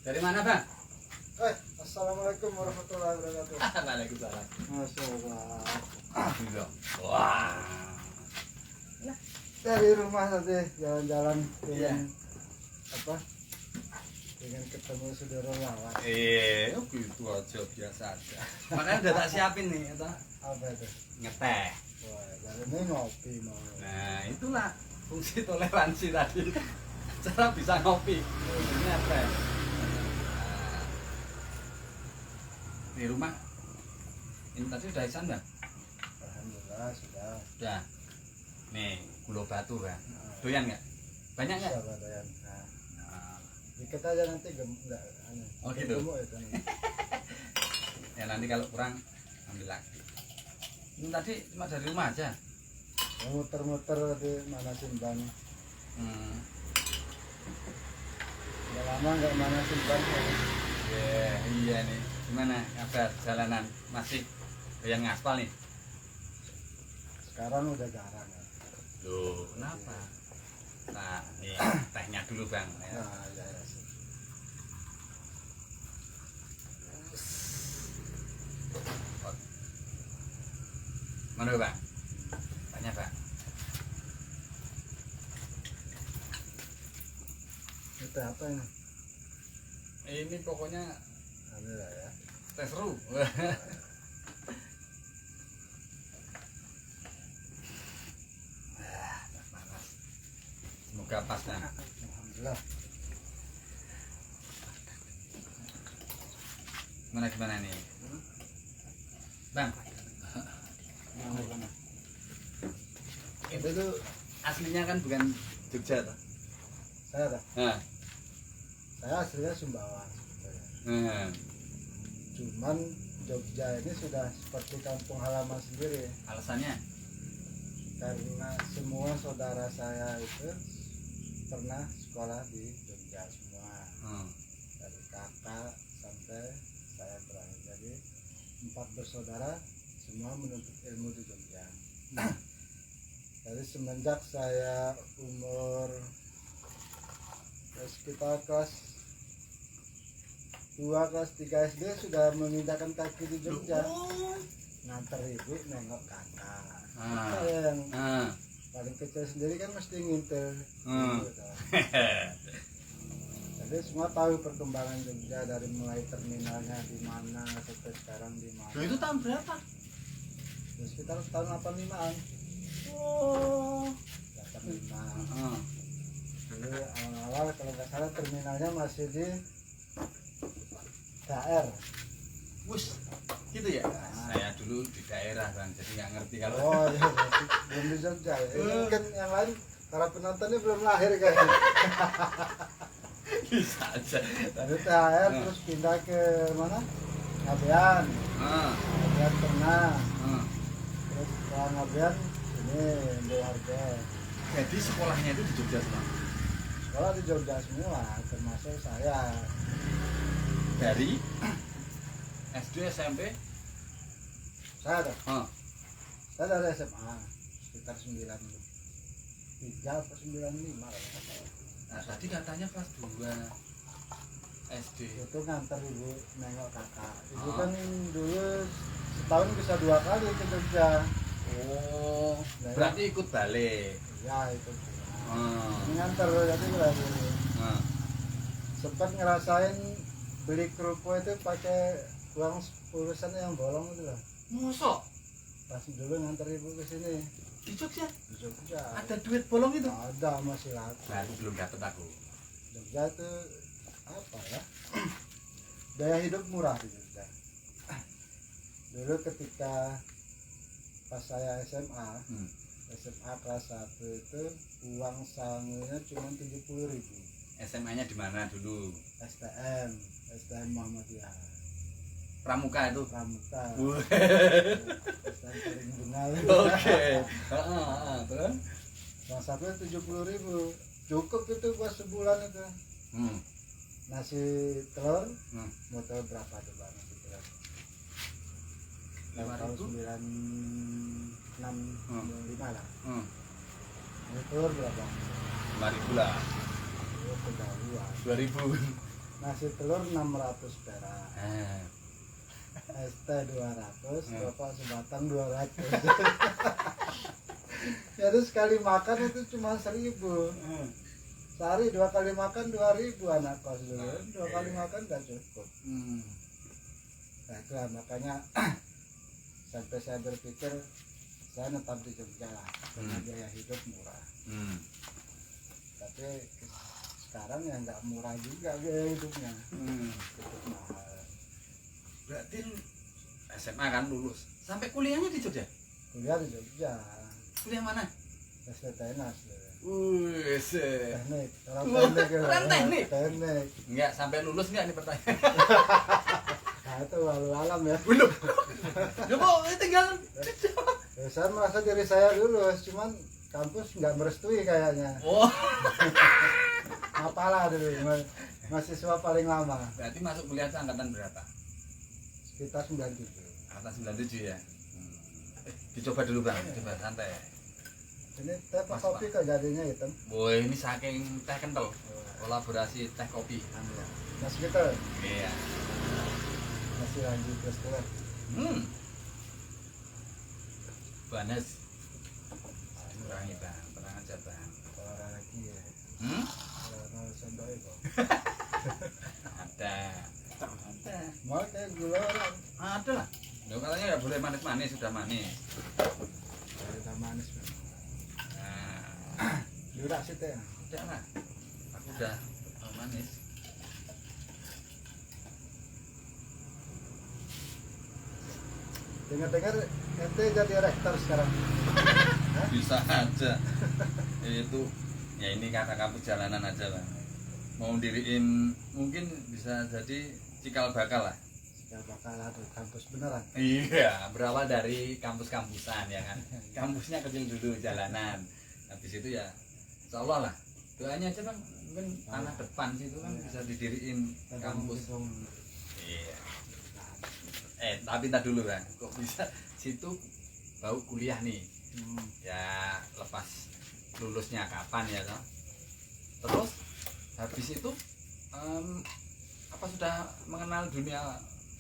Dari mana, Bang? Assalamualaikum warahmatullahi wabarakatuh. Waalaikumsalam. Masya Allah. Wah. Dari rumah tadi jalan-jalan Iya. dengan apa? Dengan ketemu saudara lawan. Gitu aja biasa aja. Makanya udah tak siapin nih, atau Apa itu? ngeteh. Wah, dari ini ngopi mau. Nah, itulah fungsi toleransi tadi. Cara bisa ngopi. Ngeteh. Di rumah ini tadi udah isan, Bang? Alhamdulillah sudah. Udah. Nih, gula batu, Bang. Doyan nggak? Banyak nggak? Sabar ya. Nah, Nah, dikit aja nanti enggak aneh. Oh, gitu? Gemuk itu nanti. ya nanti kalau kurang ambil lagi. Ini tadi cuma dari rumah aja. Muter-muter di manasin ban. Udah lama enggak manasin ban. Iya nih. Gimana kabar jalanan? Masih yang ngaspal nih? Sekarang udah jarang ya. Loh, kenapa? Nah, ini tehnya dulu, Bang. Ya. Nah, ya. Mana, Bang? Tanya, Bang. Itu apa ini? Ini pokoknya Alhamdulillah ya. teh seru. Panas. Semoga pas, Bang. Alhamdulillah. Gimana nih? Bang, Mana? itu tuh aslinya kan bukan Jogja toh? Saya dah. Nah, Saya aslinya Sumbawa sebetulnya. nah, Cuman Jogja ini sudah seperti kampung halaman sendiri alasannya? karena semua saudara saya itu pernah sekolah di Jogja semua, dari kakak sampai saya terakhir. Jadi 4 bersaudara semua menuntut ilmu di Jogja. Dari semenjak saya umur sekitar kelas 2, kelas 3 SD sudah memindahkan kaki di Jogja. Nganter ibu, nengok kakak. Saya yang paling kecil sendiri kan mesti ngintel. Gitu. Jadi semua tahu perkembangan Jogja dari mulai terminalnya di mana sampai sekarang di mana. Loh, itu tahun berapa? Ya, sekitar tahun 85-an. Oh. 85. Jadi awal-awal kalau nggak salah terminalnya masih di KR. Wus, gitu ya? Saya dulu di daerah, Bang, jadi nggak ngerti kalau. Oh iya, berarti belum di Jogja. Ini kan yang lain para penontonnya belum lahir kayaknya. Bisa aja. Dari THR terus pindah ke mana? Ngabean. Ngabean pernah. Terus setelah Ngabean ini Boharjo. Jadi sekolahnya itu di Jogja semua? Sekolah di Jogja semua, termasuk saya. Dari SD, SMP? Saya ada. Saya dari SMA sekitar 93 atau 95 kalau nggak salah. Nah, tadi katanya kelas 2 SD. Itu nganter ibu nengok kakak. Ibu kan dulu setahun bisa 2 kali ke Jogja. Oh, berarti ikut balik. Ya itu. Nganter jadi lagi. Sempat ngerasain beli kerupuk itu pakai uang 10 sen yang bolong itu lah. Mosok? Pas dulu nganter ibu ke sini. Di Jogja? Di Jogja. Ada duit bolong itu? Ada, masih laku. Baru belum dapet aku. Jogja itu apa ya? Daya hidup murah di Jogja. Dulu ketika pas saya SMA kelas 1 itu uang sangunya cuma 70.000. SMA-nya di mana dulu? STM Muhammadiyah. Pramuka itu. Pramuka. Wah. STM paling benar. Oke. Terus? Uang satu 70.000. Cukup itu buat sebulan itu. Nasi telur, mau tahu berapa coba nasi telur? Tahun 96 lah. Nasi telur berapa? 5.000 lah. Oh, kejauhan. 2.000. nasi telur 600 perak, ST 200, rokok sebatang 200. Jadi sekali makan itu cuma 1.000. Sehari 2 kali makan 2.000 anak kos dulu. 2 kali makan udah cukup. Nah itulah makanya sampai saya berpikir saya tetap di Jogja lah, karena biaya hidup murah. Tapi sekarang ya nggak murah juga biaya hidupnya, cukup mahal. Berarti SMA kan lulus, sampai kuliahnya di Jogja? Kuliah di Jogja. Kuliah mana? STTNAS. Teknik. Teknik. Orang teknik. Teknik. Enggak, sampai lulus enggak nih pertanyaan? Nah itu walau alam ya. Belum. Ya kok tinggal. Ya, saya merasa diri saya lulus, cuman kampus nggak merestui kayaknya. Oh. Apalah dulu, mahasiswa paling lama. Berarti masuk kuliah itu angkatan berapa? Sekitar 97. Angkatan 97 ya. Dicoba dulu Bang, coba santai. Ini teh apa kopi kok jadinya hitam? Boy, ini saking teh kental. Kolaborasi teh kopi. Mas gitu. Iya. Masih lanjut terus telur. Panas. Kurangi Bang, tenang aja Bang. Orang lagi ya. Orang sendok itu. Ada. Mau kayak gula orang. Ada lah. Loh katanya nggak boleh manis-manis, sudah manis. Udah manis. Nah, Jurak sih teh. udah lah. Aku udah manis. Dengar-dengar ente jadi rektor sekarang. Bisa aja. Itu ya ini karena kampus jalanan aja Bang. Mau diriin mungkin bisa jadi cikal bakal lah. Ya bakal ada kampus beneran. Iya, berawal dari kampus-kampusan ya kan. Kampusnya kecil dulu jalanan. Habis itu ya insya Allah lah. Doanya aja Bang, mungkin tanah depan situ kan bisa didiriin kampus. Iya. Tapi entar dulu Bang. Kok bisa situ bau kuliah nih? Ya lepas lulusnya kapan ya toh? Terus habis itu apa sudah mengenal dunia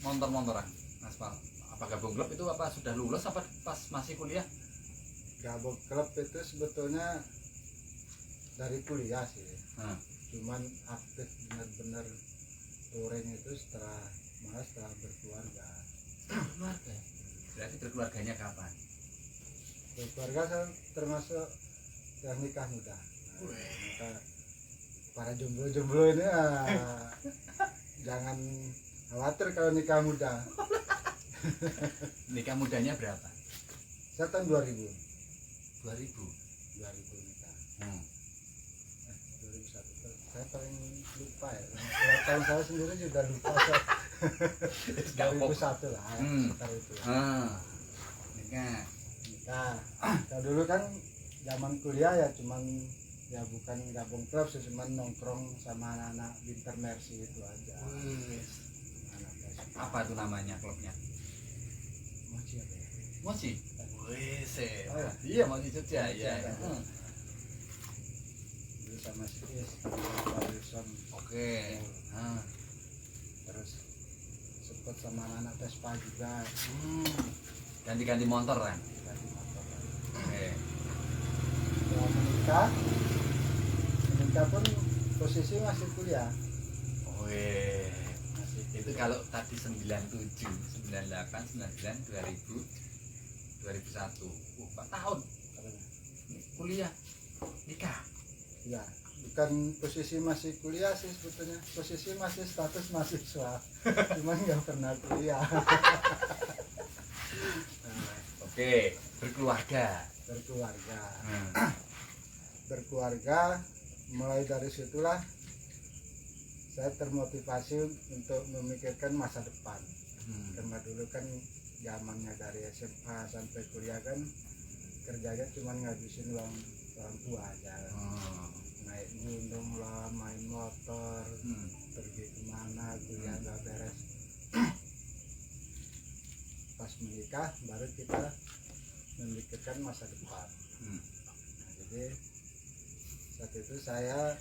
motor-motoran aspal? Apa gabung klub itu apa sudah lulus apa pas masih kuliah? Gabung klub itu sebetulnya dari kuliah sih. Cuman aktif benar-benar touring itu setelah berkeluarga. Keluarga. Berarti berkeluarganya kapan? Berkeluarga saya termasuk yang nikah muda. Maka para jomblo-jomblo ini jangan khawatir kalau nikah muda. Nikah mudanya berapa? Saya tahun 2000. 2000 nikah. 2001. Saya paling lupa ya. Tahun saya sendiri juga lupa. 2001 lah. Sekitar itu. Nikah. Kalau dulu kan zaman kuliah ya cuman ya bukan gabung klub sih, cuman nongkrong sama anak-anak Winter Mercy itu aja. Apa itu namanya klubnya? Mochi apa ya? Mochi. Iya Mochi Jogja ya. Dulu sama si Is, sama Wilson. Oke. Terus sempat sama anak Vespa juga. Ganti-ganti motor kan? Ganti motor. Oke. Setelah menikah pun posisi masih kuliah. Masih Itu kalau tadi 97, 98, 99, 2000, 2001. 4 tahun kuliah, nikah. Ya, bukan posisi masih kuliah sih sebetulnya. Posisi masih status mahasiswa. Cuman nggak pernah kuliah. Oke, berkeluarga. Berkeluarga mulai dari situlah saya termotivasi untuk memikirkan masa depan. Karena dulu kan zamannya dari SMA sampai kuliah kan kerjanya cuma ngabisin uang orang tua aja. Naik gunung lah, main motor, pergi kemana, kuliah nggak beres. Pas menikah baru kita memikirkan masa depan. Nah, jadi Saat itu saya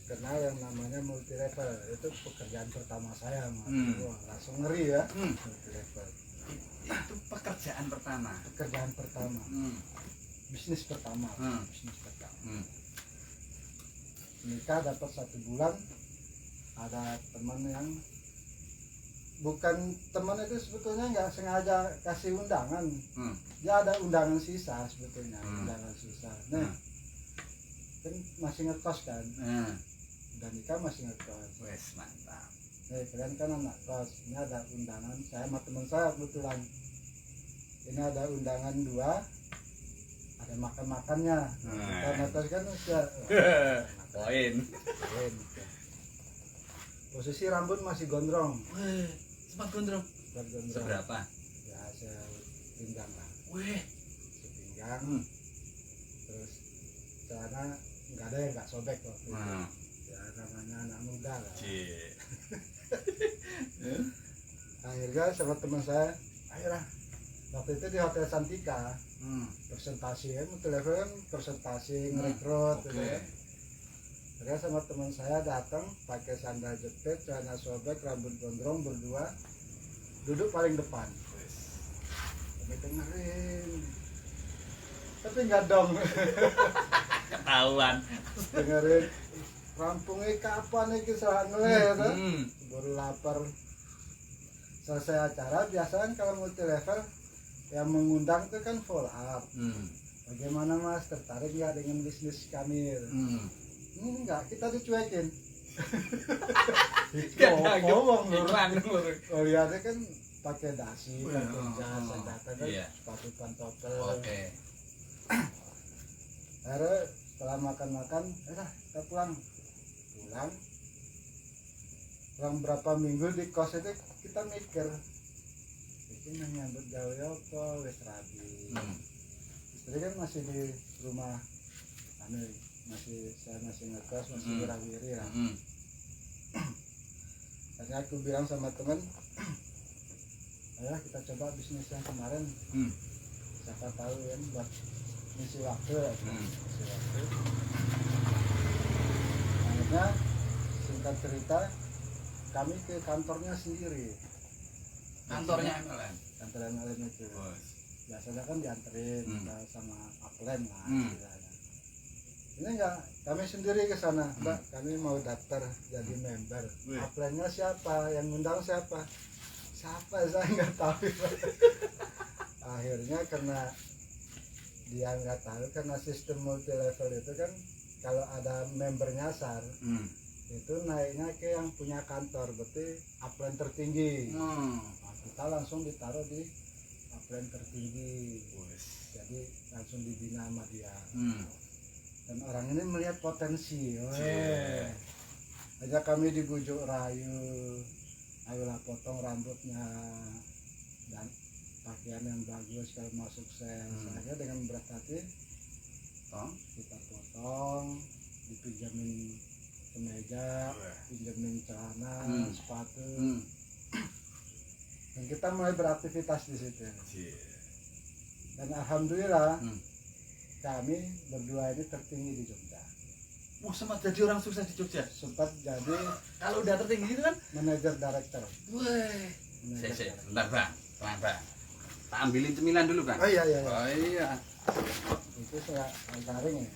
kenal yang namanya multi level, itu pekerjaan pertama saya. Wah, langsung ngeri ya. Multi level Itu pekerjaan pertama. pekerjaan pertama, bisnis pertama. Nikah dapat 1 bulan, ada teman yang bukan teman itu sebetulnya nggak sengaja kasih undangan, dia ada undangan sisa sebetulnya, undangan sisa. Nah, kan masih ngekos kan, udah nikah masih ngekos. Wes mantap. Kalian kan anak kos, ini ada undangan saya sama teman saya kebetulan. Ini ada undangan 2, ada makan-makannya. Karena kos kan usia Poin. posisi rambut masih gondrong. Weh, sempat gondrong. Seberapa? Ya sepinggang lah, Weh. sepinggang. Terus celana nggak ada yang nggak sobek kok. Ya namanya anak muda lah. Akhirnya sama teman saya, ayolah. Waktu itu di Hotel Santika, presentasi kan, telepon presentasi ngerekrut. Akhirnya sama teman saya datang pakai sandal jepit, celana sobek, rambut gondrong, berdua duduk paling depan. Kami dengerin, tapi nggak dong. Ketahuan. Dengerin, rampungnya kapan nih kisah ngeliat, baru lapar. Selesai acara, biasanya kalau multi level yang mengundang itu kan follow up. Bagaimana mas, tertarik nggak dengan bisnis kami? Enggak, kita dicuekin. Ngomong oh lihatnya kan pakai dasi, pakai jas, senjata kan, sepatu pantopel. Akhirnya setelah makan-makan, kita pulang. Pulang berapa minggu di kos itu kita mikir, ini nyambut gawe apa, wis rabi. Istri kan masih di rumah, saya masih ngekos, masih wirawiri lah. Akhirnya aku bilang sama temen, ayolah kita coba bisnis yang kemarin. Siapa tahu kan buat ngisi waktu. Akhirnya singkat cerita, kami ke kantornya sendiri. Kantornya MLM? Kantor MLM itu. Biasanya kan dianterin sama upline lah. Ini enggak, kami sendiri ke sana. Mbak, kami mau daftar jadi member. Upline-nya siapa? Yang ngundang siapa? Siapa? Saya nggak tahu. Akhirnya karena dia nggak tahu, karena sistem multi level itu kan kalau ada member nyasar, itu naiknya ke yang punya kantor, berarti upline tertinggi. Nah, kita langsung ditaruh di upline tertinggi. Jadi langsung dibina sama dia. Dan orang ini melihat potensi. Aja kami dibujuk rayu, ayolah potong rambutnya dan pakaian yang bagus kalau mau sukses. Akhirnya dengan berat hati kita potong, dipinjamin kemeja, pinjamin celana, sepatu, dan kita mulai beraktivitas di situ. Dan alhamdulillah kami berdua ini tertinggi di Jogja. Sempat jadi orang sukses di Jogja. Sempat jadi, kalau udah tertinggi itu kan manajer director. Bentar bang, bang. Tak ambilin cemilan dulu bang. Oh iya. Oh iya. Itu saya garing ya.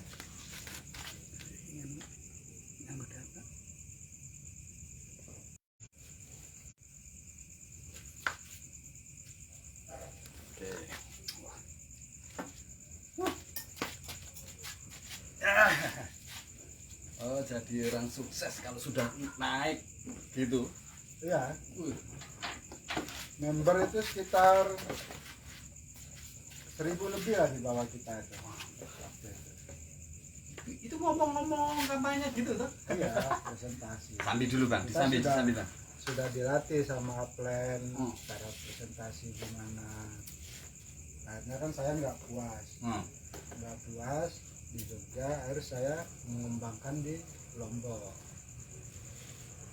Oh jadi orang sukses kalau sudah naik gitu. Iya. Member itu sekitar 1000 lebih lah di bawah kita itu. Itu ngomong-ngomong kampanye gitu tuh? Iya, presentasi. Sambil dulu bang, disambil bang. Sudah dilatih sama plan cara presentasi gimana. Akhirnya kan saya nggak puas. Di Jogja, akhirnya saya mengembangkan di Lombok.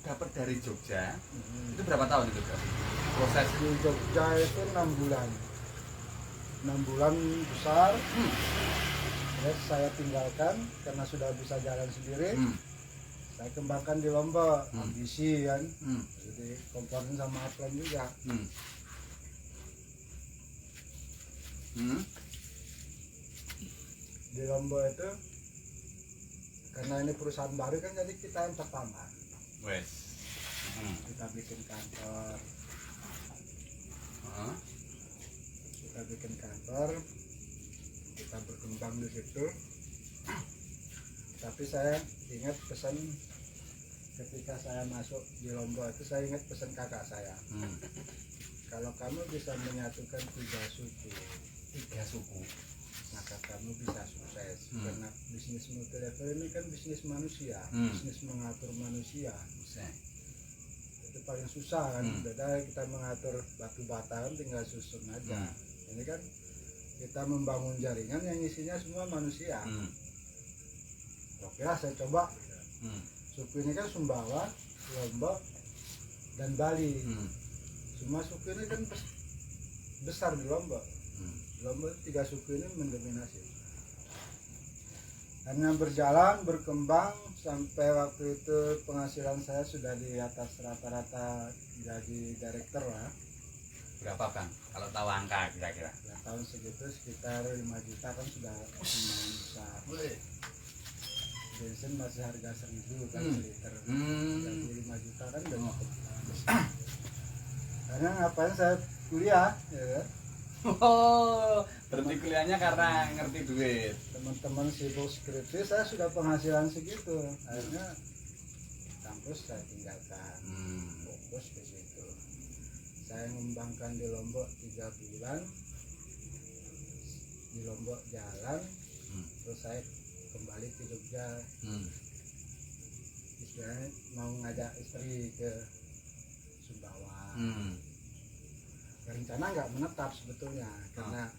Dapat dari Jogja, itu berapa tahun itu bang? Proses Di Jogja itu 6 bulan. 6 bulan besar. Terus saya tinggalkan karena sudah bisa jalan sendiri. Hmm. Saya kembangkan di Lombok, Hmm. ambisi kan. Hmm. Jadi komponen sama upline juga. Hmm. Hmm. Di Lombok itu karena ini perusahaan baru kan, jadi kita yang pertama. Wes. Hmm. Kita bikin kantor, Heeh. kita berkembang di situ. Tapi saya ingat pesan ketika saya masuk di Lombok itu, saya ingat pesan kakak saya. Hmm. Kalau kamu bisa menyatukan 3 suku, maka kamu bisa sukses. Karena bisnis multi level ini kan bisnis manusia, bisnis mengatur manusia. Bisa. Itu paling susah kan. Beda kita mengatur batu bata kan tinggal susun aja. Ini kan kita membangun jaringan yang isinya semua manusia. Oke lah, saya coba. Suku ini kan Sumbawa, Lombok, dan Bali. Semua suku ini kan besar di Lombok. Lombok 3 suku ini mendominasi. Hanya berjalan, berkembang sampai waktu itu penghasilan saya sudah di atas rata-rata jadi direktur lah. Berapa Bang? Kalau tahu angka kira-kira? Ya, tahun segitu sekitar 5 juta kan sudah lumayan besar. Bensin masih harga 1.000 kan seliter. Jadi 5 juta kan udah cukup. Karena ngapain saya kuliah ya. Oh, berhenti kuliahnya karena ngerti duit. Teman-teman sibuk skripsi, saya sudah penghasilan segitu. Akhirnya kampus saya tinggalkan, fokus ke situ. Saya mengembangkan di Lombok 3 bulan. Di Lombok jalan, terus saya kembali ke Jogja. Istilahnya mau ngajak istri ke Sumbawa. Rencana nggak menetap sebetulnya, karena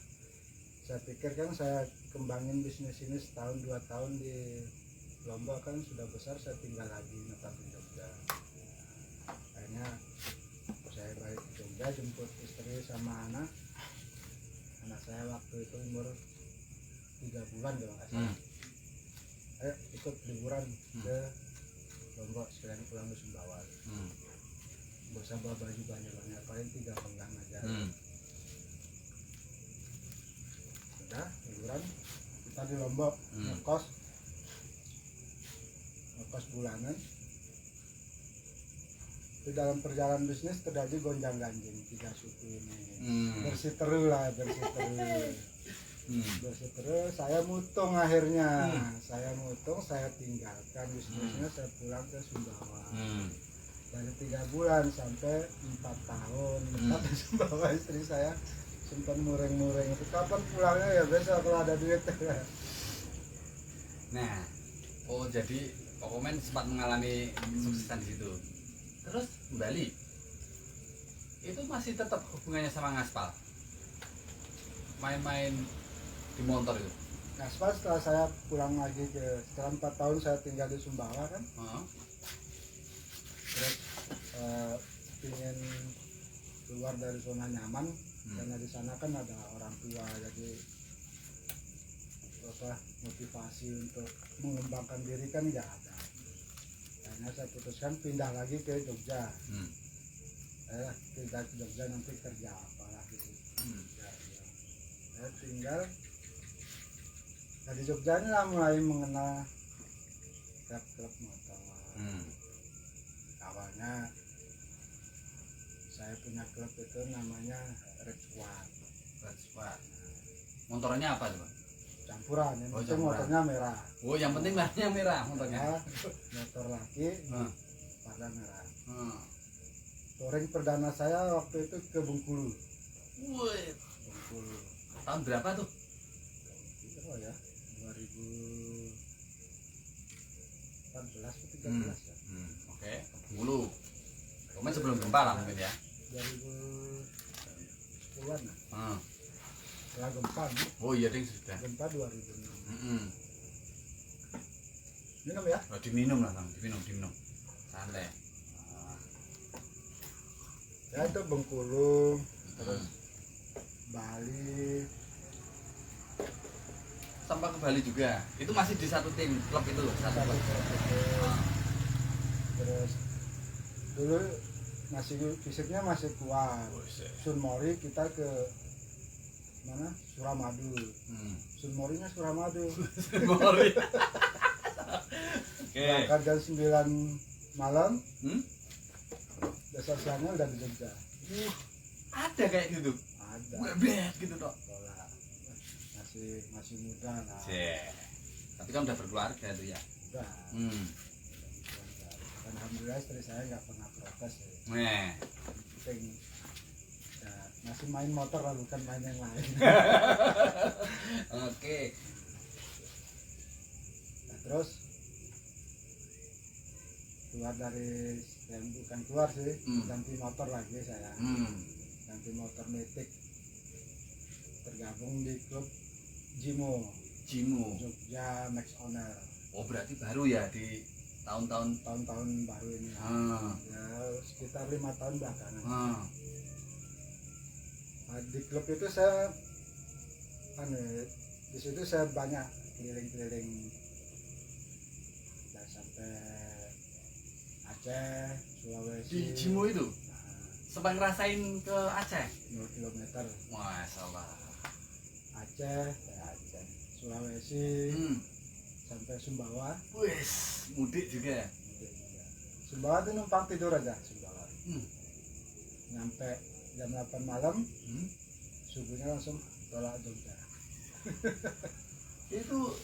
saya pikir kan saya kembangin bisnis ini setahun 2 tahun di Lombok kan sudah besar, saya tinggal lagi menetap di Jogja. Akhirnya saya balik ke Jogja, jemput istri sama anak saya waktu itu umur 3 bulan kalau nggak salah. Ayo ikut liburan ke Lombok, sekalian pulang ke Sumbawa. Gak usah bawa baju banyak-banyak, paling 3 penggang aja. Udah liburan, kita di Lombok ngekos bulanan. Di dalam perjalanan bisnis terjadi gonjang ganjing 3 suku ini. Bersiteru. Saya mutung akhirnya. Saya tinggalkan bisnisnya, saya pulang ke Sumbawa. Dari 3 bulan sampai 4 tahun di Sumbawa, istri saya sempat mureng-mureng itu kapan pulangnya ya, besok kalau ada duit. Nah, oh jadi Pak Komen sempat mengalami kesuksesan di situ. Terus kembali, itu masih tetap hubungannya sama ngaspal, main-main di motor itu. Ngaspal setelah saya pulang lagi setelah 4 tahun saya tinggal di Sumbawa kan. Terus ingin keluar dari zona nyaman, karena di sana kan ada orang tua, jadi motivasi untuk mengembangkan diri kan nggak ada. Akhirnya saya putuskan pindah lagi ke Jogja. Pindah ke Jogja, nanti kerja apalah gitu. Saya tinggal dari Jogja ini lah mulai mengenal klub motor. Awalnya saya punya klub itu namanya Red Squad. Motornya apa tuh? Campuran, yang penting campuran. motornya merah. Oh, yang penting warnanya merah motornya. Motor laki warna merah. Touring perdana saya waktu itu ke Bengkulu. Bengkulu. Tahun berapa tuh? Oh ya, 2014 atau 13 ya. Oke, Bengkulu. Komen sebelum gempa lah mungkin ya. 2010-an lah. Setelah gempa nih. Oh iya ding sudah. Gempa 2006. Minum ya? Oh, diminum lah, Bang. Diminum. Santai. Ya itu Bengkulu, terus Bali, sampai ke Bali juga. Itu masih di satu tim klub itu loh, satu Satu klub. klub itu. Ah. Terus dulu masih fisiknya masih kuat. Sunmori kita ke mana? Suramadu. Sunmorinya Suramadu. Mori. Oke. Berangkat jam 9 malam, Hmm? besok siangnya udah di Jogja. Ada kayak gitu. Ada. Bet gitu toh. Bola. Masih muda lah. Tapi kan udah berkeluarga tuh ya. Udah. Hmm. Dan alhamdulillah istri saya nggak pernah protes ya. Nah. Penting ya, masih main motor lah, bukan main yang lain. Oke. Nah, terus keluar dari yang bukan keluar sih, ganti motor lagi saya. Ganti motor metik, tergabung di klub Jimo Jogja Max Owner. Oh berarti baru ya di tahun-tahun. Tahun-tahun baru ini ya, sekitar 5 tahun belakangan. Nah, di klub itu saya di situ saya banyak keliling-keliling ya, sampai Aceh, Sulawesi. Di Jimo itu sempat ngerasain ke Aceh 0 kilometer. Masalah. Aceh, Sulawesi, sampai Sumbawa. Wes mudik juga. Sumbawa itu numpang tidur aja Sumbawa. Nyampe jam 8 malam, subuhnya langsung tolak Jogja. Itu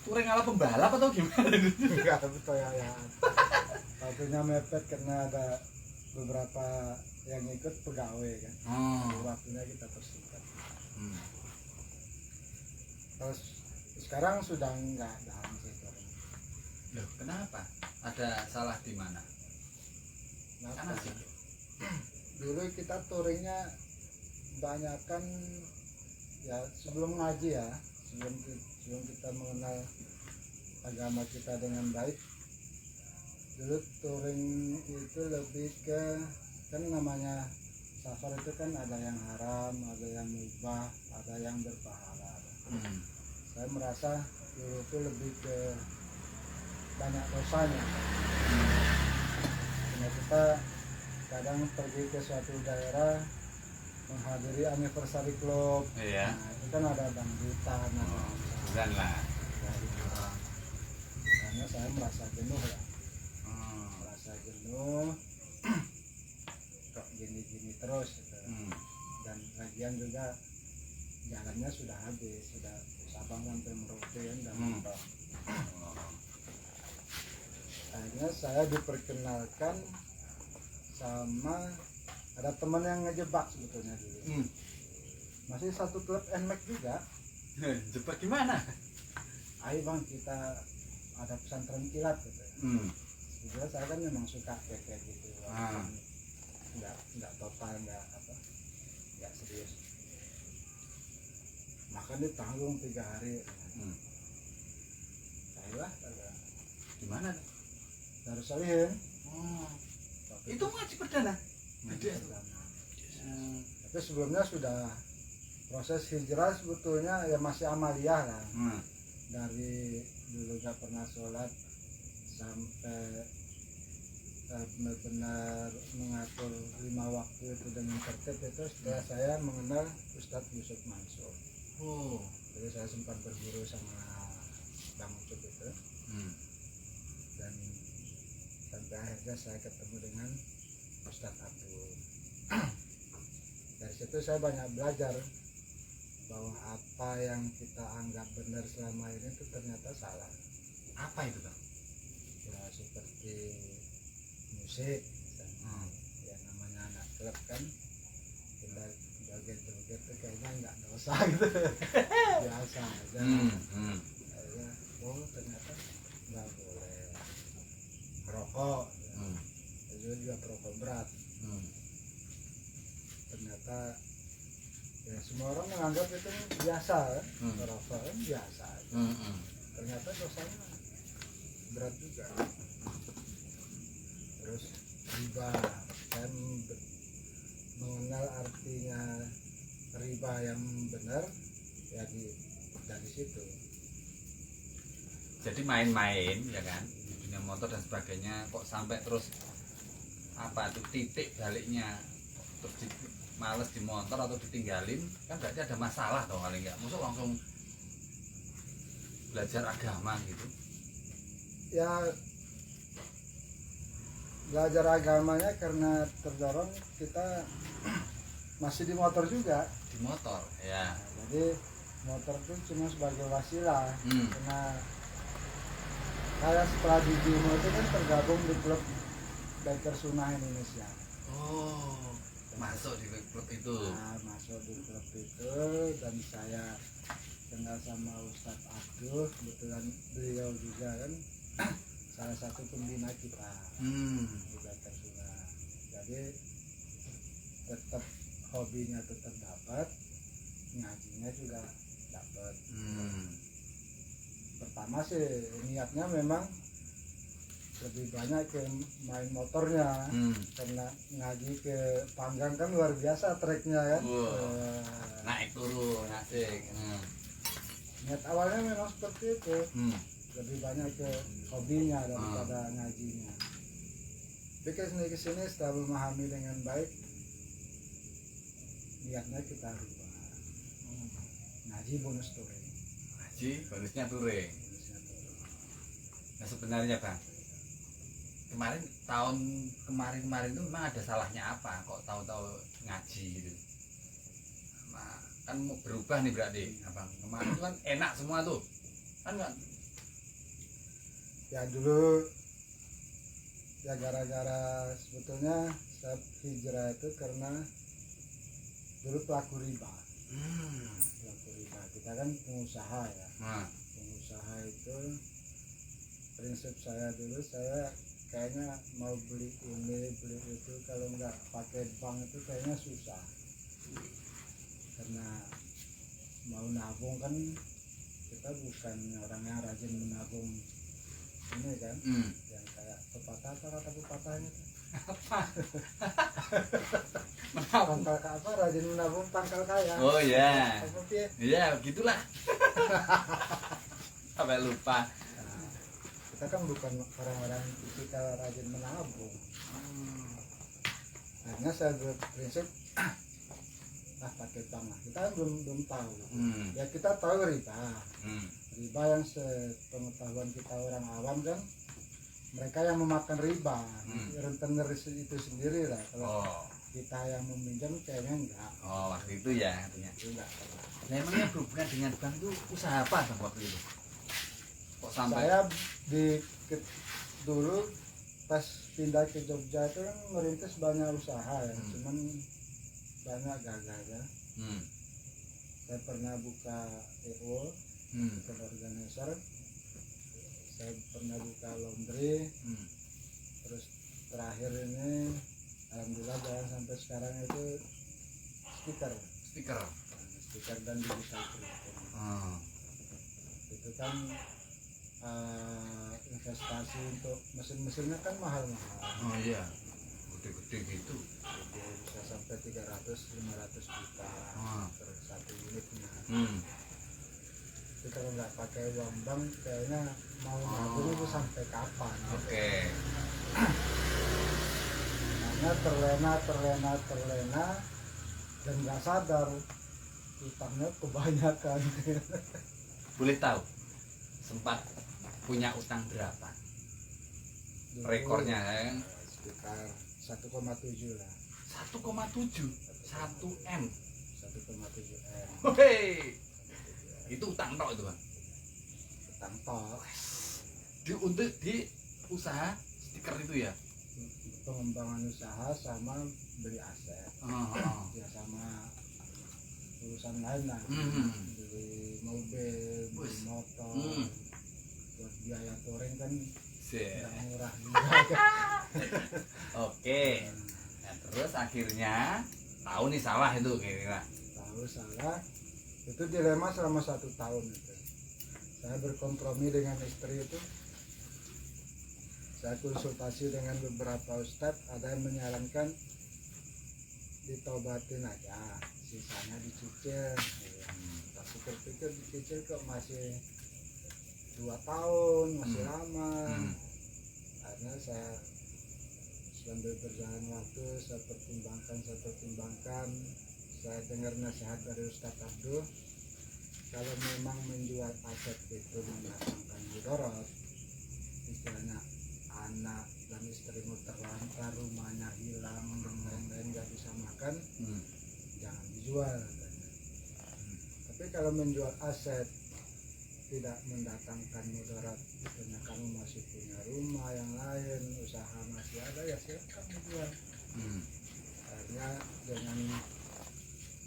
touring ala pembalap atau gimana? Enggak, betul ya. Waktunya mepet karena ada beberapa yang ikut pegawai kan. Waktunya kita persingkat. Terus sekarang sudah enggak jalan sih touring. Loh, kenapa? Ada salah di mana? Kenapa? Sih. Dulu kita touringnya banyakkan ya sebelum ngaji ya, sebelum kita mengenal agama kita dengan baik. Dulu touring itu lebih ke, kan namanya safar itu kan ada yang haram, ada yang mubah, ada yang berpahala. Saya merasa dulu itu lebih ke banyak dosanya. Karena kita kadang pergi ke suatu daerah menghadiri anniversary club. Iya. Nah, itu kan ada dangdutan, Bukan lah. Karena saya merasa jenuh ya, merasa jenuh kok gini-gini terus gitu. Dan lagian juga jalannya sudah habis, sudah Sabang sampai Merauke kan dan mentok. Akhirnya saya diperkenalkan sama ada teman yang ngejebak sebetulnya dulu. Masih satu klub NMAX juga. Jebak gimana? Ayo bang, kita ada pesantren kilat gitu. Sebenarnya saya kan memang suka kayak gitu. Nggak total, nggak serius. Makan ditanggung 3 hari. Ayolah, Gimana? Darussalihin. Itu ngaji perdana. Tapi sebelumnya sudah proses hijrah sebetulnya ya masih amaliyah lah. Dari dulu gak pernah sholat sampai benar-benar mengatur 5 waktu itu dengan tertib itu setelah saya mengenal Ustadz Yusuf Mansur. Jadi saya sempat berguru sama Bang Ucup itu. Dan sampai akhirnya saya ketemu dengan Ustadz Abdul. Dari situ saya banyak belajar bahwa apa yang kita anggap benar selama ini itu ternyata salah. Apa itu bang? Ya seperti musik, ya namanya anak klub kan, kita joget-joget itu kayaknya nggak dosa gitu, biasa aja. Akhirnya, oh ternyata nggak boleh merokok, itu juga perokok berat. Ternyata ya semua orang menganggap itu biasa kan, merokok kan biasa aja. Ternyata dosanya berat juga. Terus riba, saya mengenal artinya riba yang benar ya dari situ. jadi main-main ya kan di dunia motor dan sebagainya, kok sampai terus apa tuh titik baliknya terus males di motor atau ditinggalin, kan berarti ada masalah dong paling enggak. Maksud langsung belajar agama gitu. Ya belajar agamanya karena terdorong kita masih di motor juga. Di motor ya. Nah, jadi motor itu cuma sebagai wasilah. Karena saya setelah di Bimo itu kan tergabung di klub biker sunnah Indonesia. Oh, masuk di klub itu. Nah, masuk di klub itu dan saya kenal sama Ustadz Abdul, kebetulan beliau juga kan salah satu pembina kita di biker sunnah. Jadi tetap hobinya tetap dapat, ngajinya juga dapat. Pertama sih niatnya memang lebih banyak ke main motornya, karena ngaji ke Panggang kan luar biasa treknya kan. Naik turun asik. Niat awalnya memang seperti itu, lebih banyak ke hobinya daripada ngajinya. Tapi kesini setelah memahami dengan baik, niatnya kita rubah. Ngaji bonus touring. Ngaji bonusnya touring. Nah sebenarnya Bang, tahun kemarin itu memang ada salahnya apa kok tahu-tahu ngaji gitu? Nah, kan mau berubah nih berarti Abang. Kemarin itu kan enak semua tuh kan Ya dulu ya gara-gara sebetulnya saya hijrah itu karena dulu pelaku riba. Kita kan pengusaha ya. Pengusaha itu prinsip saya dulu, saya kayaknya mau beli ini beli itu, kalau nggak pakai bank itu kayaknya susah. Karena mau nabung kan kita bukan orang yang rajin menabung ini kan, yang kayak pepatah apa kata pepatahnya apa? pangkal apa rajin menabung pangkal kaya. Oh ya. Iya begitulah. Sampai lupa. Nah, kita kan bukan orang-orang kita rajin menabung. Akhirnya saya berprinsip pakai bank lah. Kita kan belum tahu. Ya kita tahu riba. Riba yang sepengetahuan kita orang awam kan, mereka yang memakan riba, rentenir itu sendiri lah. Kalau kita yang meminjam kayaknya enggak. Oh waktu itu ya artinya. Enggak. Nah emangnya berhubungan dengan bank itu usaha apa Bang waktu itu? Kok sampai? Saya dulu pas pindah ke Jogja itu kan merintis banyak usaha ya, cuman banyak gagalnya. Saya pernah buka EO, bukan organizer. Saya pernah buka laundry, terus terakhir ini alhamdulillah jalan sampai sekarang itu stiker dan digital printing. Itu kan investasi untuk mesin-mesinnya kan mahal-mahal. Oh iya, gede-gede gitu. Bisa sampai 300-500 juta per satu unitnya. Tapi kalau nggak pakai uang bank kayaknya mau nabung itu sampai kapan? Oke. Karena terlena dan nggak sadar utangnya kebanyakan. Boleh tahu sempat punya utang berapa? Dulu, rekornya kan sekitar 1,7 lah. 1,7 1 M. 1,7 M. Hei, itu utang tok itu Bang. Utang tok. Untuk di usaha stiker itu ya. Pengembangan usaha sama beli aset. Ya sama urusan lain lah. Beli mobil, beli motor. Buat biaya touring kan nggak murah juga. Oke. Nah, terus akhirnya tahu nih salah itu kira-kira. Tahu salah. Itu dilema selama 1 tahun itu. Saya berkompromi dengan istri itu. Saya konsultasi dengan beberapa ustadz, ada yang menyarankan ditobatin aja, sisanya dicicil. Tak pikir-pikir dicicil kok masih 2 tahun masih Hmm. lama. Hmm. Karena saya sambil berjalan waktu saya pertimbangkan, saya dengar nasihat dari Ustadz Abdul, kalau memang menjual aset itu mendatangkan mudarat, istilahnya anak dan istrimu terlantar, rumahnya hilang dan lain-lain, nggak bisa makan, jangan dijual katanya. Tapi kalau menjual aset tidak mendatangkan mudarat, misalnya kamu masih punya rumah yang lain, usaha masih ada, ya silakan dijual. Akhirnya dengan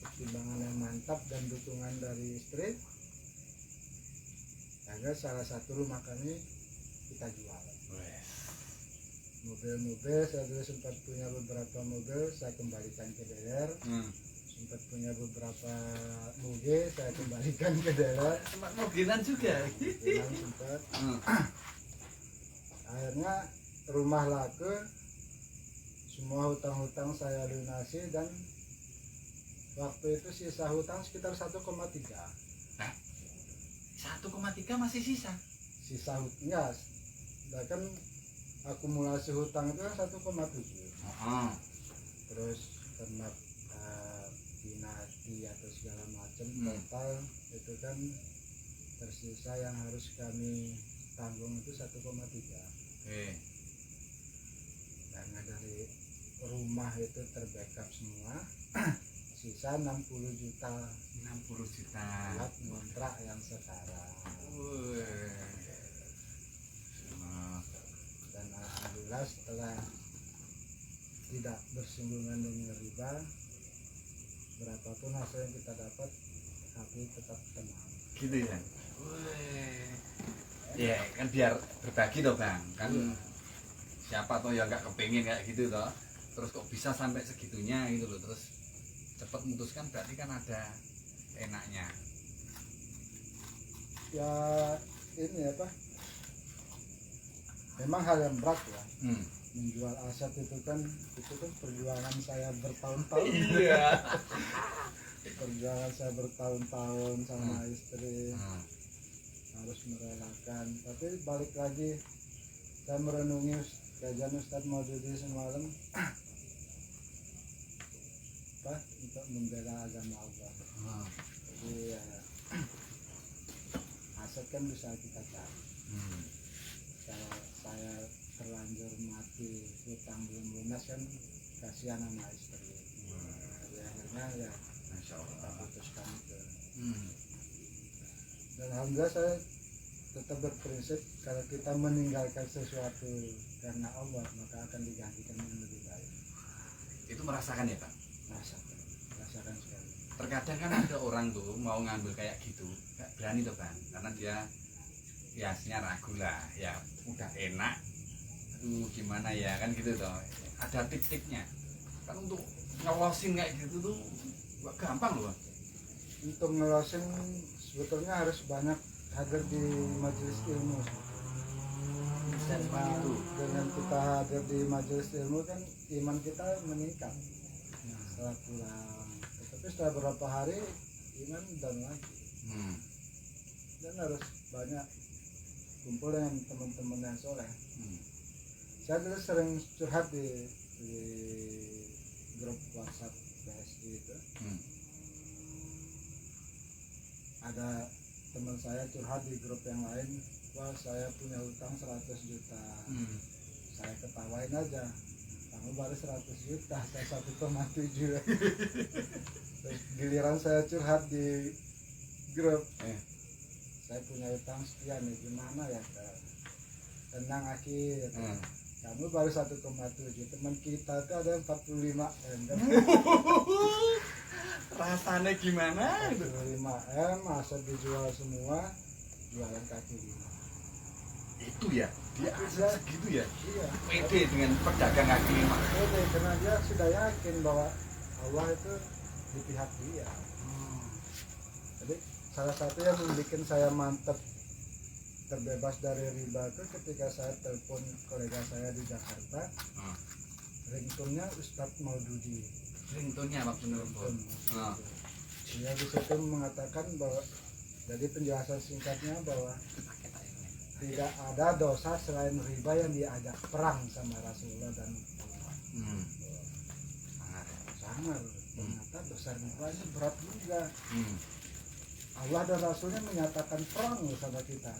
pertimbangan yang mantap dan dukungan dari istri, akhirnya salah satu rumah kami kita jual. Mobil-mobil, saya dulu sempat punya beberapa mobil, saya kembalikan ke DLR. Sempat punya beberapa moge, saya kembalikan ke daerah. Sempat mobilan juga. Sempat. Akhirnya rumah laku, semua hutang-hutang saya lunasi, dan waktu itu sisa hutang sekitar 1,3. Nah, 1,3 masih sisa. Sisa hutang, bahkan akumulasi hutang itu kan 1,7. Terus kena dinasti atau segala macam, total itu kan tersisa yang harus kami tanggung itu 1,3. Karena dari rumah itu terbackup semua, sisa 60 juta. 60 juta buat kontrak yang sekarang. Dan alhamdulillah setelah tidak bersinggungan dengan riba, berapapun hasil yang kita dapat, hati tetap tenang. Gitu ya. Ya kan biar berbagi toh bang, kan siapa toh yang nggak kepingin kayak gitu toh, terus kok bisa sampai segitunya gitu loh, terus cepat memutuskan berarti kan ada enaknya. Ya ini apa? Memang hal yang berat ya. Menjual aset itu kan perjuangan saya bertahun-tahun. Iya. Perjuangan saya bertahun-tahun sama istri, harus merelakan. Tapi balik lagi, saya merenungi kajian Ustadz Maududi semalam, apa, untuk membela agama Allah. Jadi ya, aset kan bisa kita cari. Kalau saya terlanjur mati hutang belum lunas kan kasihan sama istri. Jadi akhirnya ya kita putuskan itu. Dan alhamdulillah saya tetap berprinsip kalau kita meninggalkan sesuatu karena Allah, maka akan digantikan yang lebih baik. Itu merasakan ya Pak? Merasakan sekali. Terkadang kan ada orang tuh mau ngambil kayak gitu gak berani tuh Bang, karena dia biasanya ragu lah, ya udah enak, aduh gimana ya kan gitu toh. Ada tip-tipnya kan untuk ngelosin kayak gitu tuh gak gampang loh. Untuk ngelosin sebetulnya harus banyak hadir di majelis ilmu. Nah, dengan kita hadir di majelis ilmu kan iman kita meningkat setelah pulang. Tapi setelah beberapa hari iman down lagi. Dan harus banyak kumpul dengan teman-teman yang soleh. Saya dulu sering curhat di grup WhatsApp BSI itu. Ada teman saya curhat di grup yang lain, wah saya punya hutang 100 juta. Saya ketawain aja, kamu baru 100 juta, saya 1,7. Terus giliran saya curhat di grup, saya punya hutang sekian nih, gimana ya? Tenang Aki, kamu baru 1,7, teman kita tuh ada 45M kan? Rasanya gimana? 45M masa dijual semua, jualan kaki lima. Itu ya, dia aset segitu ya? Iya. Pede dengan pedagang kaki lima. Pede, karena dia sudah yakin bahwa Allah itu di pihak dia. Jadi salah satu yang membuat saya mantap terbebas dari riba itu ketika saya telepon kolega saya di Jakarta, ringtone-nya Ustadz Maududi. Ringtone-nya apa bener-bener? Dia di situ mengatakan bahwa, jadi penjelasan singkatnya bahwa tidak ada dosa selain riba yang diajak perang sama Rasulullah dan Allah. Sangat. Sangat. Ternyata dosa riba ini berat juga. Hmm. Allah dan Rasulnya menyatakan perang sama kita.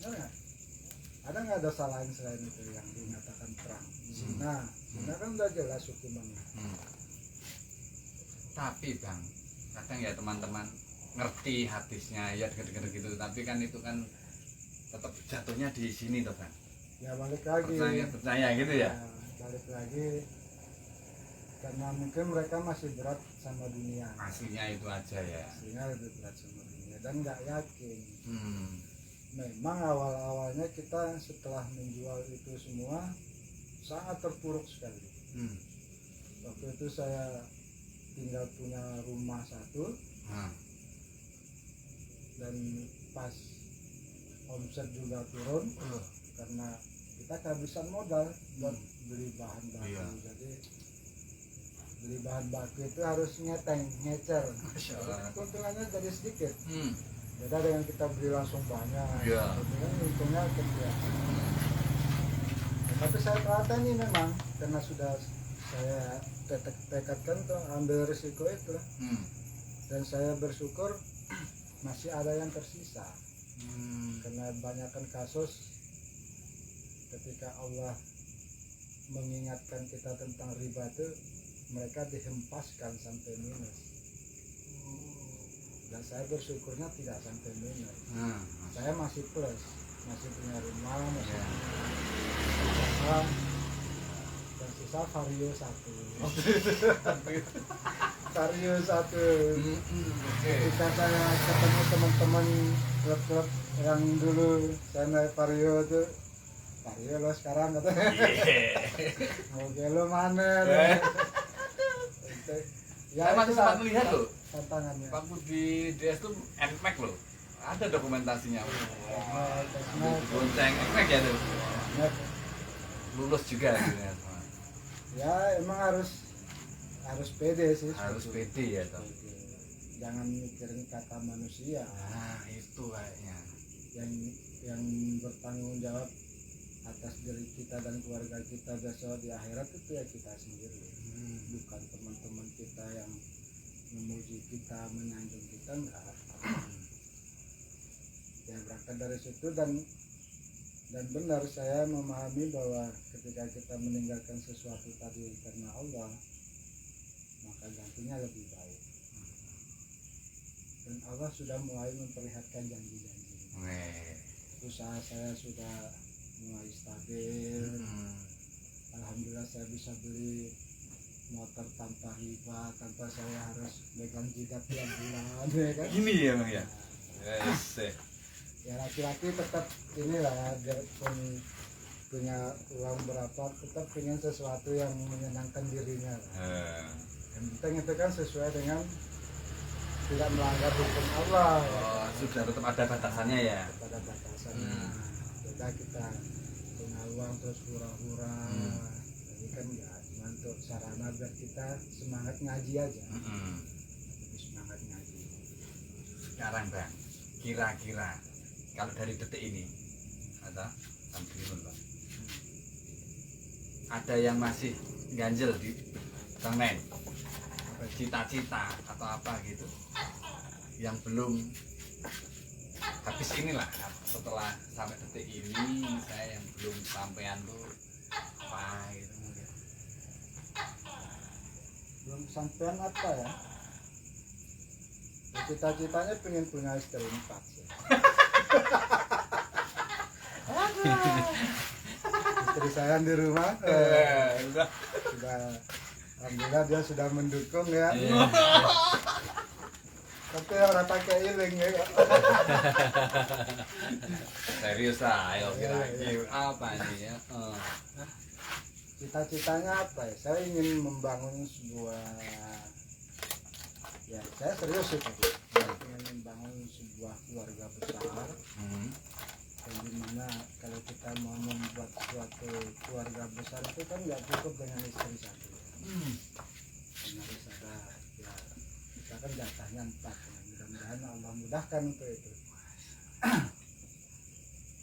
Benar nggak? Ada nggak dosa lain selain itu yang dinyatakan perang? Zina, zina kan udah jelas hukumannya. Tapi Bang, kadang ya teman-teman ngerti hadisnya ya denger-denger gitu, tapi kan itu kan tetap jatuhnya di sini toh Bang. Ya balik lagi. Percaya gitu ya. Balik lagi karena mungkin mereka masih berat sama dunia. Aslinya itu aja ya. Aslinya lebih berat sama dunia dan nggak yakin. Hmm. Memang awal-awalnya kita setelah menjual itu semua sangat terpuruk sekali. Waktu itu saya tinggal punya rumah satu dan pas omset juga turun karena kita kehabisan modal buat beli bahan baku. Jadi beli bahan baku itu harus ngecer. Keuntungannya jadi sedikit. Beda dengan kita beli langsung banyak. Untungnya kecil. Tapi saya telateni memang karena sudah saya tekadkan untuk ambil risiko itu. Dan saya bersyukur masih ada yang tersisa. Karena banyakkan kasus ketika Allah mengingatkan kita tentang riba itu, mereka dihempaskan sampai minus. Dan saya bersyukurnya tidak sampai minus. Saya masih plus, masih punya rumah, masih punya dan sisa Vario 1. Vario 1. Ketika saya ketemu teman-teman klub-klub yang dulu saya naik Vario itu, Vario lo sekarang katanya. Oke lo mana? Ya, saya masih sempat melihat loh tantangannya. waktu di DS tuh NMAX loh, ada dokumentasinya. Bonceng NMAX ya tuh. Lulus juga gitu ya. Ya emang harus pede sih. Harus pede ya toh. Jangan mikirin kata manusia. Nah itu kayaknya. Yang bertanggung jawab atas diri kita dan keluarga kita besok di akhirat itu ya kita sendiri. Bukan teman-teman kita yang memuji kita, menyanjung kita, enggak. Ya berangkat dari situ dan benar saya memahami bahwa ketika kita meninggalkan sesuatu tadi karena Allah, maka gantinya lebih baik. Dan Allah sudah mulai memperlihatkan janji-janji. Usaha saya sudah mulai stabil. Alhamdulillah saya bisa beli motor tanpa riba, tanpa saya harus megang jidat tiap bulan, ya kan? Gini ya Bang ya. Ya laki-laki tetap inilah biarpun punya uang berapa tetap ingin sesuatu yang menyenangkan dirinya. Yang penting itu kan sesuai dengan tidak melanggar hukum Allah. Sudah tetap ada batasannya ya. Pada batasannya. Beda kita punya uang terus hura-hura. Ini kan enggak, cuma untuk sarana biar kita semangat ngaji aja. Lebih semangat ngaji. Sekarang Bang, kira-kira kalau dari detik ini ada yang masih ganjel di Bang Nen, cita-cita atau apa gitu yang belum habis inilah setelah sampai detik ini saya yang belum sampean tuh apa gitu mungkin Belum sampean apa ya? Cita-citanya pengen punya istri 4 sih. Istri saya di rumah sudah alhamdulillah dia sudah mendukung ya. Tapi orang pakai iling ya. serius lah ayo kira-kira apa nih ya. Cita-citanya apa ya? Saya ingin membangun sebuah, ya saya serius sih tadi. Saya ingin membangun sebuah keluarga besar. Dan dimana kalau kita mau membuat suatu keluarga besar itu kan nggak cukup dengan istri satu. Dan harus ada ya kita kan jatahnya 4. Mudah-mudahan Allah mudahkan untuk itu.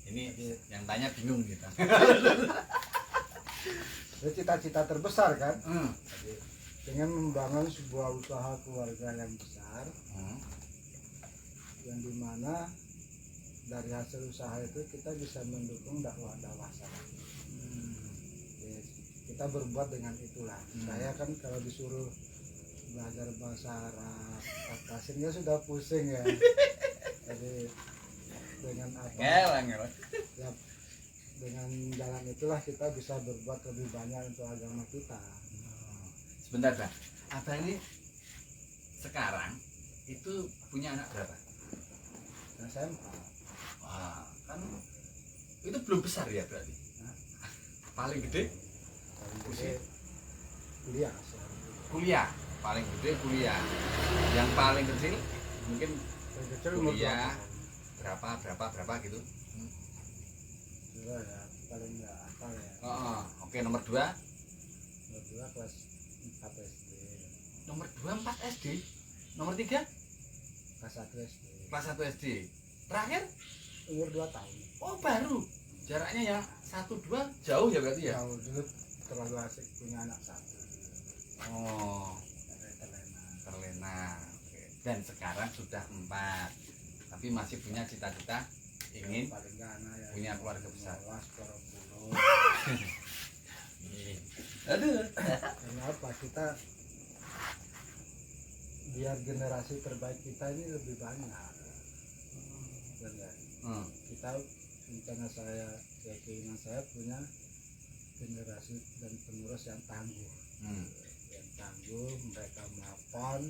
Ini yang tanya bingung gitu. Itu cita-cita terbesar kan. Hmm. Jadi, dengan membangun sebuah usaha keluarga yang besar, yang dimana dari hasil usaha itu kita bisa mendukung dakwah-dakwah salaf. Jadi, kita berbuat dengan itulah. Saya kan kalau disuruh belajar bahasa Arab, atasinnya sudah pusing ya. Jadi dengan apa? Ya, dengan jalan itulah kita bisa berbuat lebih banyak untuk agama kita. Sebentar Bang, Abang ini sekarang itu punya anak berapa? Nah, saya 4. Wah, kan itu belum besar ya berarti? Nah. Paling gede? Paling gede kuliah. Kuliah, paling gede kuliah. Yang paling kecil mungkin Paling kecil umur kuliah 2 tahun. berapa gitu? Juga ya, paling nggak apa ya. Oke, nomor 2. Nomor 2 kelas 4 SD. Nomor 2 4 SD. Nomor 3 Kelas 1 SD. kelas 1 SD. Terakhir Umur 2 tahun. oh baru. Jaraknya yang 1 2 jauh ya berarti ya? Jauh dulu terlalu asik punya anak 1. Oh, Terlena. terlena. Oke. Dan sekarang sudah 4. Tapi masih punya cita-cita ingin Paling nggak anak ya. punya keluarga besar. Luas, pulau. Aduh. Karena apa? Kita biar generasi terbaik kita ini lebih banyak. Dan ya, kita rencana saya, ya keinginan saya punya generasi dan penerus yang tangguh. Yang tangguh, mereka mapan,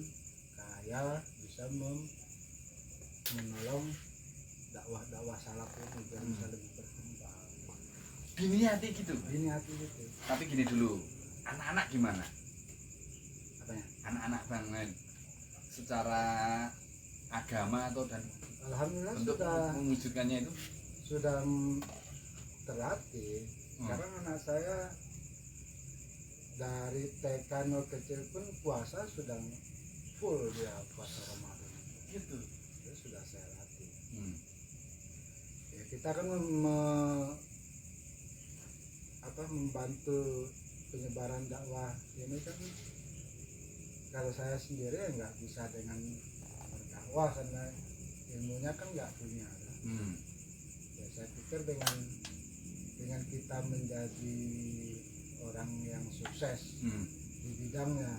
kaya, bisa menolong dakwah salaf ini biar bisa lebih berkembang. Gini hati gitu. Ini hati itu. Tapi gini dulu, anak-anak gimana? Apanya? Anak-anak banget secara agama atau dan Alhamdulillah untuk sudah mewujudkannya itu sudah terlatih. Karena anak saya dari TK nol kecil pun puasa sudah full dia puasa Ramadan. gitu. Itu sudah saya latih. Hmm. Ya, kita kan membantu penyebaran dakwah ini kan, kalau saya sendiri ya nggak bisa dengan berdakwah karena ilmunya kan nggak punya kan? Ya, saya pikir dengan kita menjadi orang yang sukses di bidangnya,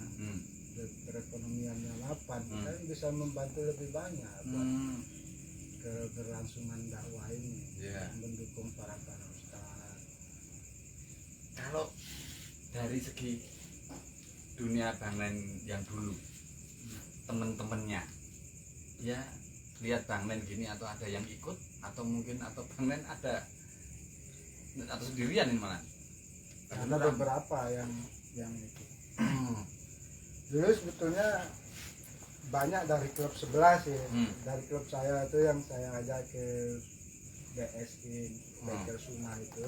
perekonomiannya mapan, kita bisa membantu lebih banyak buat keberlangsungan dakwah ini. Mendukung para ustaz. Kalau dari segi dunia Bang Len yang dulu, temen-temennya ya lihat Bang Len gini atau ada yang ikut atau mungkin atau Bang Len ada atau sendirian ini malah? Karena beberapa yang ikut. Dulu sebetulnya banyak dari klub sebelah sih. Dari klub saya itu yang saya ajak ke BSI Bengkel Sunnah itu.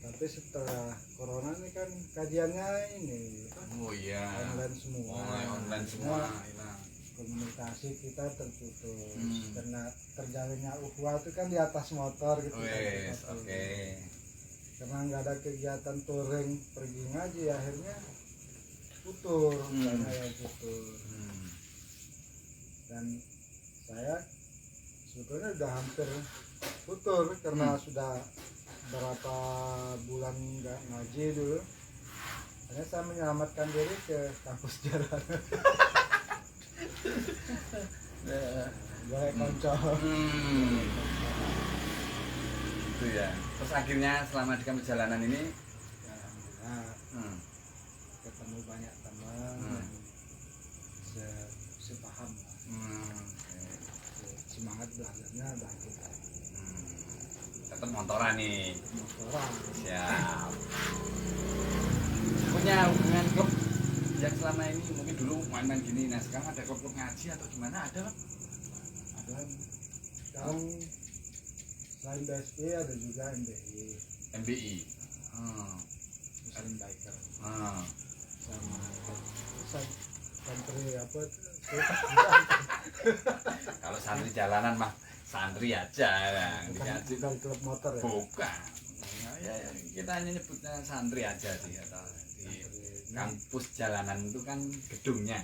Tapi setelah corona ini kan kajiannya ini online semua. Komunikasi kita terputus karena terjalinnya ukhuwah itu kan di atas motor gitu. Karena nggak ada kegiatan touring pergi ngaji, akhirnya putus. Dan saya sebetulnya udah hampir putus karena sudah berapa bulan nggak ngaji dulu. Hanya saya menyelamatkan diri ke kampus jalan. Boleh konco. Itu ya. Terus akhirnya selama di kampus jalanan ini ketemu banyak teman yang sepaham lah. Semangat belajarnya bangkit. Tetap motoran nih. Motoran. Siap. Punya hubungan klub yang selama ini mungkin dulu main-main gini, nah sekarang ada klub ngaji atau gimana, ada Pak? Ada. Sekarang selain BSI ada juga MBI. Muslim Biker. Sama santri apa? Kalau santri jalanan mah santri aja kan. Bukan klub motor ya. Bukan. Ya, kita hanya nyebutnya santri aja sih atau di kampus jalanan itu kan gedungnya.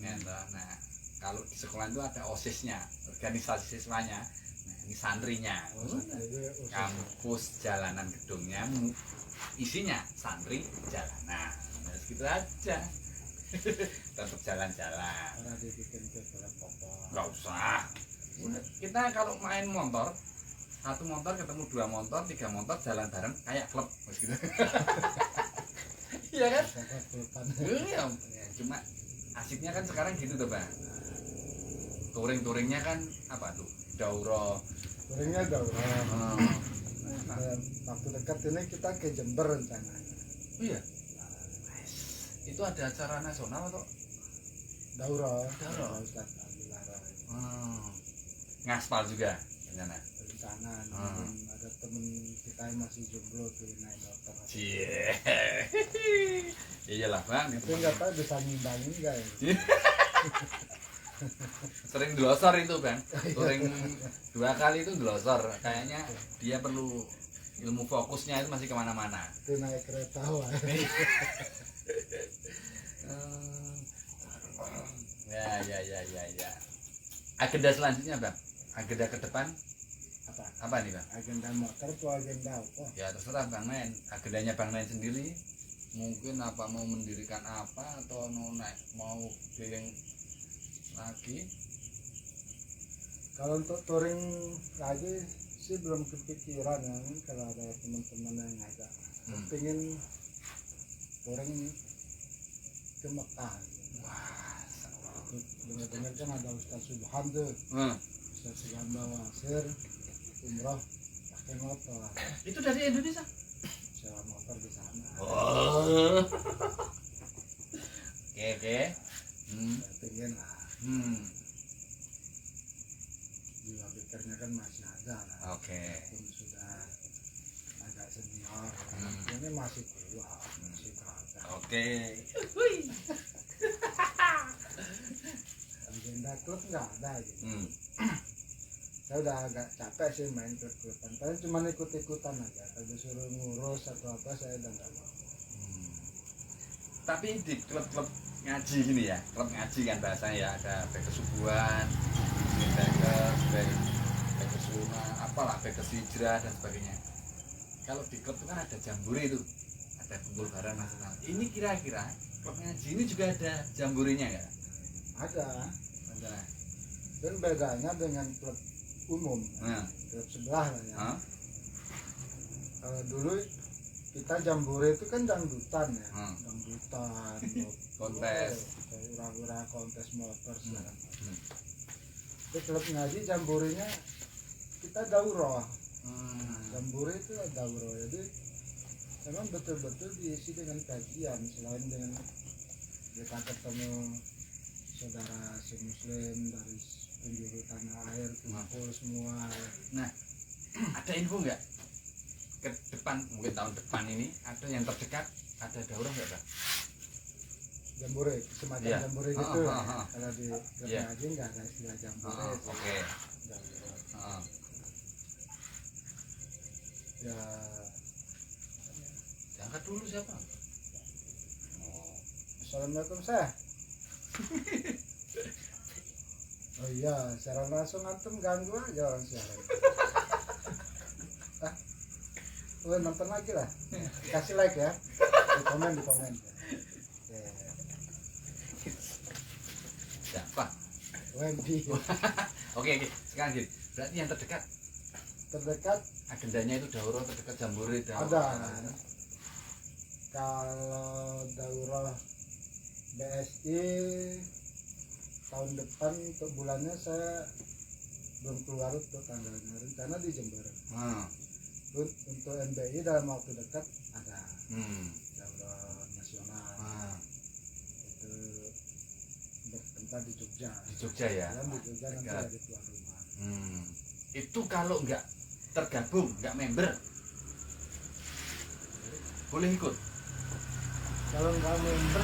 Nah, kalau di sekolah itu ada OSIS-nya, organisasi siswanya. Nah, ini santrinya. Kampus jalanan gedungnya isinya santri jalanan. Nah, segitu aja. Tetap jalan-jalan. Karena dibikin ke balap motor. Nggak usah. Kita kalau main motor, satu motor ketemu 2 motor, 3 motor jalan bareng kayak klub gitu. Iya kan? Iya, cuma asiknya kan sekarang gitu tuh Bang. Touring-touringnya kan apa tuh? Dauro. Touringnya dauro. Waktu dekat ini kita ke Jember rencananya. Iya. Itu ada acara nasional atau? Dauro. Dauro. Ngaspal juga rencana. Rencana. Ada temen kita yang masih jomblo tuh naik motor. Cie. Iyalah Bang. Tapi nggak tahu bisa ngimbangin nggak ya? Sering glosor itu Bang. Touring 2 kali itu glosor. Kayaknya dia perlu ilmu fokusnya itu masih kemana-mana. Itu naik kereta wah. Ya. Agenda selanjutnya Bang. Agenda ke depan apa nih Bang? Agenda motor atau agenda apa? Ya terserah Bang Men. Agendanya Bang Men sendiri. Mungkin apa mau mendirikan apa atau mau bikin lagi? Kalau untuk touring lagi sih belum kepikiran ya. Kalau ada teman-teman yang ngajak, pengen touring ke Mekah. Wah, Dengar-dengar kan ada Ustaz Subhan tuh. Ustaz Subhan bawa Sir umroh pakai motor. Itu dari Indonesia? Sewa motor di sana. Oh. Oke. Pengen lah. Jiwa pikirnya kan masih ada lah. Oke. Walaupun sudah agak senior, ini masih kuat, masih ada. Oke. Agenda klub nggak ada gitu. Saya udah agak capek sih main klub-kluban. Paling cuma ikut-ikutan aja. Kalau disuruh ngurus atau apa saya udah nggak mau. Tapi di klub-klub ngaji gini ya, klub ngaji kan bahasanya ya, ada Bekes Subuhan, Bekes Sunnah, apalah Bekes Hijrah dan sebagainya. Kalau di klub itu kan ada jambore itu, ada kumpul bareng nasional. Ini kira-kira klub ngaji ini juga ada jamborinya nggak? Ada. Ada. Dan bedanya dengan klub umum, klub sebelah lah ya. Kalau dulu kita jambore itu kan dangdutan ya, dangdutan, kontes, ura-ura kontes motor segala. Tapi klub ngaji jamborenya kita daurah. Jambore itu daurah, jadi memang betul-betul diisi dengan kajian. Selain dengan kita ketemu saudara muslim dari penjuru tanah air, kumpul semua. Nah, ada info nggak ke depan, mungkin tahun depan ini ada yang terdekat, ada daurah nggak Bang? Jambore, semacam jambore gitu. Kalau di klub ngaji nggak ada istilah jambore. Oke. Ya, angkat dulu siapa? Assalamualaikum saya. Oh iya, secara langsung antum ganggu aja orang siaran. Oh, nonton lagi lah. Kasih like ya. Di komen. Siapa? Wendy. Oke. Sekarang gini, berarti yang terdekat agendanya itu daurah, terdekat jambore ada. Kalau daurah BSI tahun depan untuk bulannya saya belum keluar untuk tanggalnya, rencana di Jember. Untuk NBI dalam waktu dekat ada daurah nasional. Itu bertempat di Jogja. Di Jogja ya. Di Jogja nanti ada tuan rumah. Itu kalau nggak tergabung, nggak member, boleh ikut. Kalau nggak member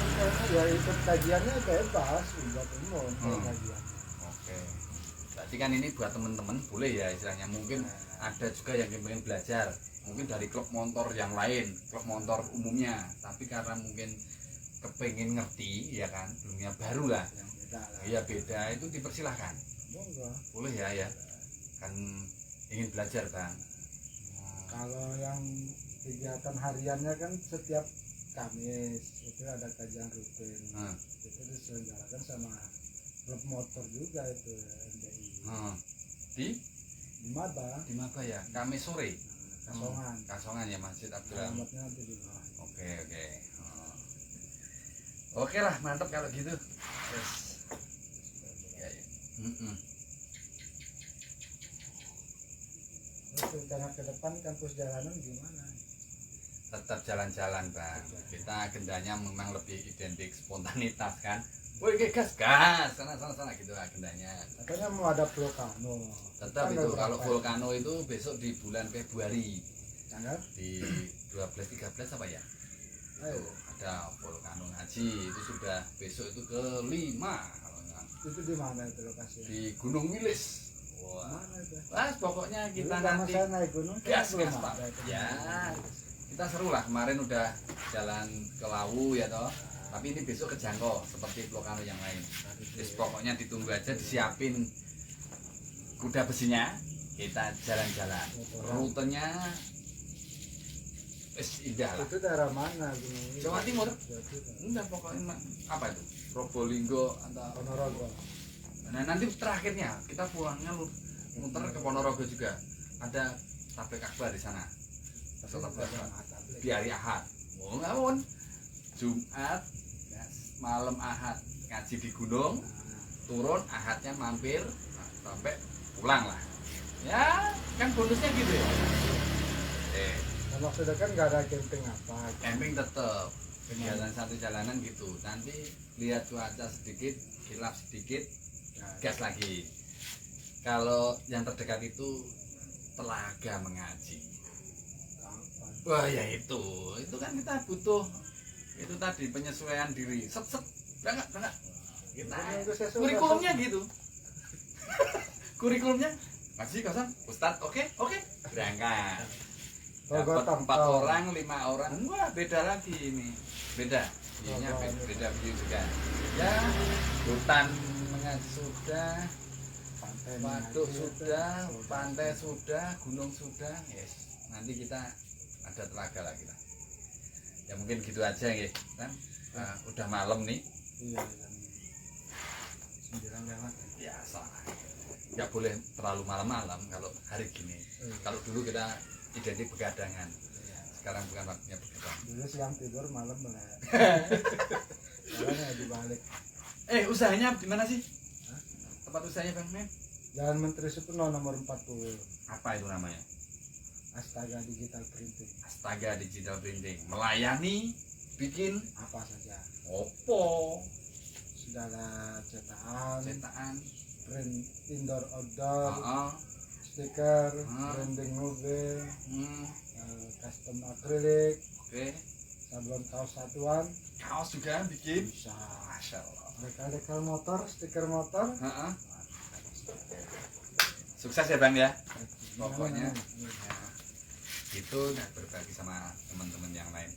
ya ikut kajiannya bebas, buat umum kajian. Oke. Berarti kan ini buat teman-teman boleh ya istilahnya, mungkin ada juga yang ingin belajar mungkin dari klub motor yang lain, klub motor umumnya, tapi karena mungkin kepengen ngerti ya kan, dunia baru lah yang beda lah. ya beda, itu dipersilahkan, Monggo. boleh ya kan ingin belajar Bang. Kalau yang kegiatan hariannya kan setiap Kamis itu ada kajian rutin. Itu diselenggarakan sama klub motor juga itu MDI. Di Maba ya Kamis sore. Kasongan Ya Masjid Abdullah. alamatnya nanti di bawah. Oke. Oke lah, mantap kalau gitu. Yes. Ya. Terus rencana ke depan kampus jalanan gimana? Tetap jalan-jalan Bang. Kita agendanya memang lebih identik spontanitas kan. Woi gas sana gitu agendanya. Katanya mau ada Volcano. Tetap itu kalau Volcano itu besok di bulan Februari. Tanggal Di 12-13 apa ya? Ayo. Itu ada Volcano Ngaji, itu sudah besok itu ke-5 kalau enggak. Itu di mana itu lokasinya? Di Gunung Wilis. Wah. Mana itu? Pokoknya kita Dulu nanti saya naik gunung gas belum Pak. ada itu. Ya. Kita seru lah, kemarin udah jalan ke Lawu ya toh. Tapi ini besok ke Jangko seperti Volcano yang lain. Terus pokoknya ditunggu aja, disiapin kuda besinya, kita jalan-jalan. Rutenya indah lah. Itu daerah mana gunung ini? Jawa Timur. Jawa Timur. Enggak pokoknya apa itu? Probolinggo atau Ponorogo. nah nanti terakhirnya kita pulangnya muter ke Ponorogo juga. Ada tablik akbar di sana. Tetap di hari Ahad. Oh ngawon. Jumat ya, malam Ahad ngaji di gunung, turun Ahadnya mampir sampai pulang lah. Ya kan bonusnya gitu ya. Dan waktu itu kan nggak ada camping apa. Camping tetap kegiatan satu jalanan gitu. Nanti lihat cuaca sedikit, kilap sedikit, gas lagi. Kalau yang terdekat itu Telaga Mengaji. Wah ya itu kan kita butuh itu tadi penyesuaian diri. Set berangkat. Kita kurikulumnya gitu. Kurikulumnya masih kosong, Ustadz, oke, berangkat. Dapat 4 orang, 5 orang, wah beda lagi ini, beda beda view juga. Ya, hutan mengaji sudah, waduk sudah, pantai sudah, gunung sudah, yes. Nanti kita ada telaga lagi lah. Ya mungkin gitu aja ya, kan? Udah malam nih. Iya, jam 9 lewat. Biasa. Nggak boleh terlalu malam-malam kalau hari gini. Kalau dulu kita identik begadangan. Sekarang bukan waktunya begadang. Dulu siang tidur malam melek. Sekarang ya dibalik. Usahanya gimana sih? Tempat usahanya Bang Men? Jalan Menteri Supono nomor 40. Apa itu namanya? Astaga Digital Printing. Astaga Digital Printing. Melayani bikin Apa saja. opo, Segala cetakan, print indoor outdoor, stiker, branding mobil, custom akrilik, oke. sablon kaos satuan, Kaos juga bikin. bisa. Masya Allah. Dekal motor, stiker motor. Sukses ya Bang ya. Iya, Pokoknya iya. itu berbagi sama teman-teman yang lain.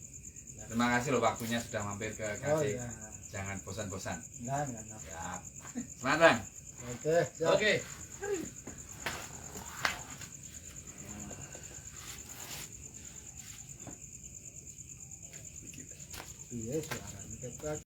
Terima kasih loh waktunya sudah mampir ke Oh Kasih. iya. Jangan bosan-bosan. Enggak. Ya. Semangat Bang. Oke, siap. Oke. Iya, suaranya